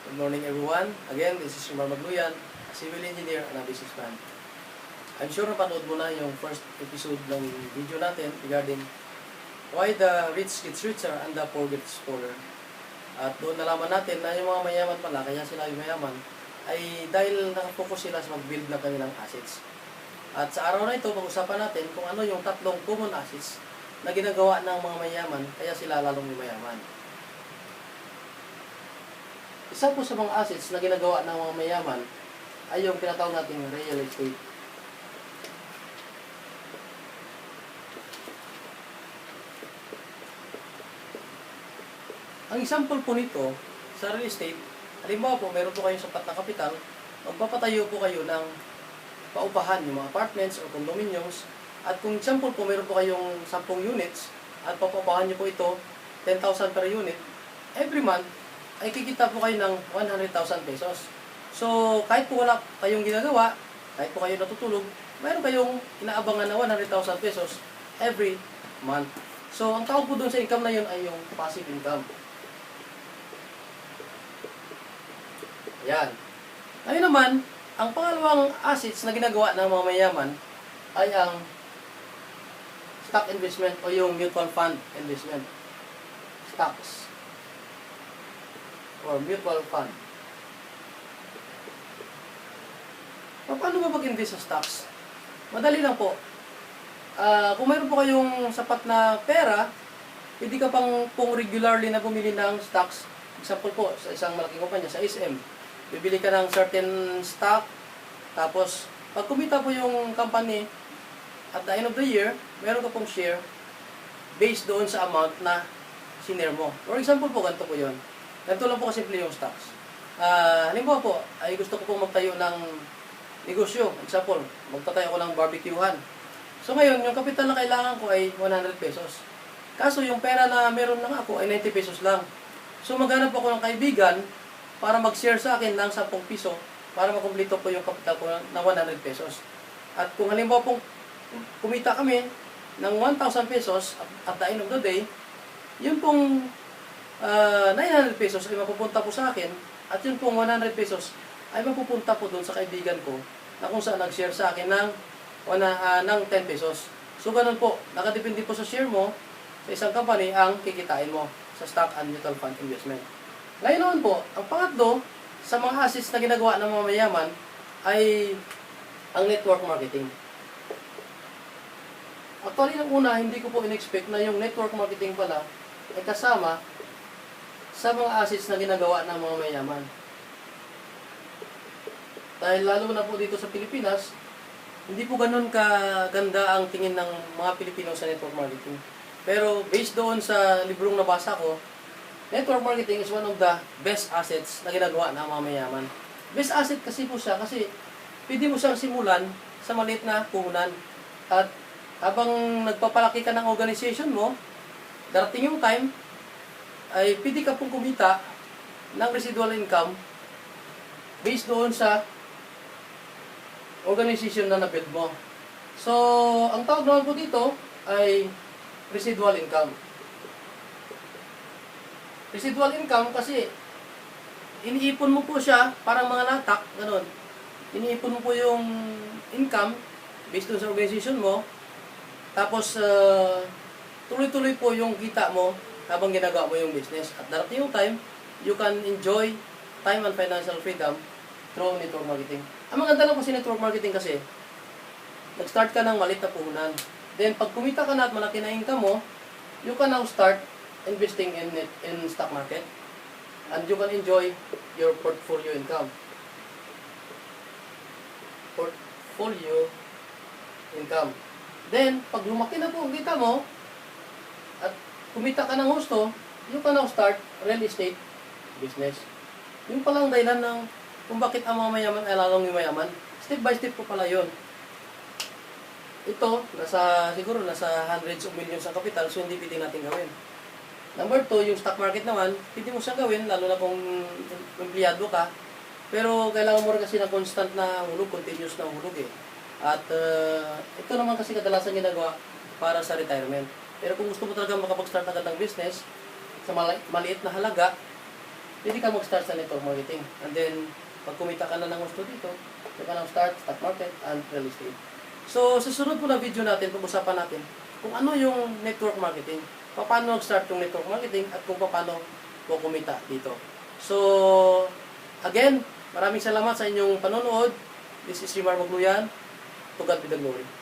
Good morning everyone. Again, this is Shumar Magluyan, a civil engineer and a businessman. I'm sure napanood mo na yung first episode ng video natin regarding why the rich gets richer and the poor gets poorer. At doon nalaman natin na yung mga mayaman pala, kaya sila yung mayaman, ay dahil nakapokus sila sa mag-build ng kanilang assets. At sa araw na ito, pag-usapan natin kung ano yung tatlong common assets na ginagawa ng mga mayaman, kaya sila lalong mayaman. Isa po sa mga assets na ginagawa ng mga mayaman ay yung tinatawag nating real estate. Ang example po nito sa real estate, halimbawa po, meron po kayong sapat na kapital, magpapatayo po kayo ng paupahan, yung mga apartments o condominiums, at kung example po, meron po kayong 10 units, at papaupahan nyo po ito, 10,000 per unit, every month, ay kikita po kayo ng 100,000 pesos. So, kahit po wala kayong ginagawa, kahit po kayo natutulog, mayroon kayong inaabangan na 100,000 pesos every month. So, ang tawag po doon sa income na yun ay yung passive income. Yan. Ngayon naman, ang pangalawang assets na ginagawa ng mga mayaman ay ang stock investment o yung mutual fund investment. Stocks or mutual fund. Paano ba mag-invest sa stocks? Madali lang po. Kung mayroon po kayong sapat na pera, pwede ka pong regularly na bumili ng stocks. Example po, sa isang malaking kumpanya, sa SM. Bibili ka ng certain stock, tapos pag kumita po yung company, at the end of the year, meron ka pong share based doon sa amount na sinare mo. For example po, ganito po yun. Ganito lang po kasimple yung stocks. Halimbawa po, ay gusto ko pong magtayo ng negosyo. Example, magtatayo ko ng barbecuehan. So ngayon, yung kapital na kailangan ko ay 100 pesos. Kaso yung pera na meron lang ako ay 90 pesos lang. So maghanap ako ng kaibigan para mag-share sa akin ng 10 piso para makumplito po yung kapital ko na 100 pesos. At kung halimbawa pong kumita kami ng 1,000 pesos at the end of the day, yun pong 900 pesos ay mapupunta po sa akin at yun pong 100 pesos ay mapupunta po doon sa kaibigan ko na kung saan nag-share sa akin ng 10 pesos. So ganun po, nakadepende po sa share mo sa isang company ang kikitain mo sa stock and mutual fund investment. Ngayon naman po, ang pangatlo sa mga assets na ginagawa ng mga mayaman ay ang network marketing. Actually, ng una, hindi ko po in-expect na yung network marketing pala ay kasama sa mga assets na ginagawa ng mga mayaman. Dahil lalo na po dito sa Pilipinas, hindi po ganun kaganda ang tingin ng mga Pilipino sa network marketing. Pero based doon sa librong nabasa ko, network marketing is one of the best assets na ginagawa ng mga mayaman. Best asset kasi po siya kasi pwede mo siyang simulan sa maliit na puhunan. At habang nagpapalaki ka ng organization mo, darating yung time, ay pwede ka pong kumita ng residual income based doon sa organization na na-build mo. So, ang tawag naman po dito ay residual income. Residual income kasi iniipon mo po siya parang mga latak, ganun. Iniipon mo po yung income based doon sa organization mo. Tapos, tuloy-tuloy po yung kita mo habang ginagawa mo yung business. At darating yung time, you can enjoy time and financial freedom through network marketing. Ang maganda lang po sa network marketing kasi, nag-start ka ng maliit na puhunan. Then, pag kumita ka na at malaki na income mo, you can now start investing in stock market. And you can enjoy your portfolio income. Portfolio income. Then, pag lumaki na po ang kita mo, at kumita ka ng husto, you can now start real estate business. Yung palang dahilan ng kung bakit ang mga mayaman ay lalong mayaman. Step by step po pala yun. Ito, siguro nasa hundreds of millions ang kapital, so hindi pwede natin gawin. Number 2, yung stock market naman, pwede mo siyang gawin, lalo na kung empleyado ka. Pero kailangan mo rin kasi ng constant na hulog, continuous na hulog eh. At ito naman kasi kadalasan ginagawa para sa retirement. Pero kung gusto mo talaga makapag-start agad ng business, sa maliit na halaga, pwede ka mag-start sa network marketing. And then, pag kumita ka na ng gusto dito, ito ka ng start, stock market, and real estate. So, sa susunod po na video natin, pag-usapan natin kung ano yung network marketing, paano mag-start yung network marketing, at kung paano po kumita dito. So, again, maraming salamat sa inyong panonood. This is Rimar Magluyan. To God be the glory.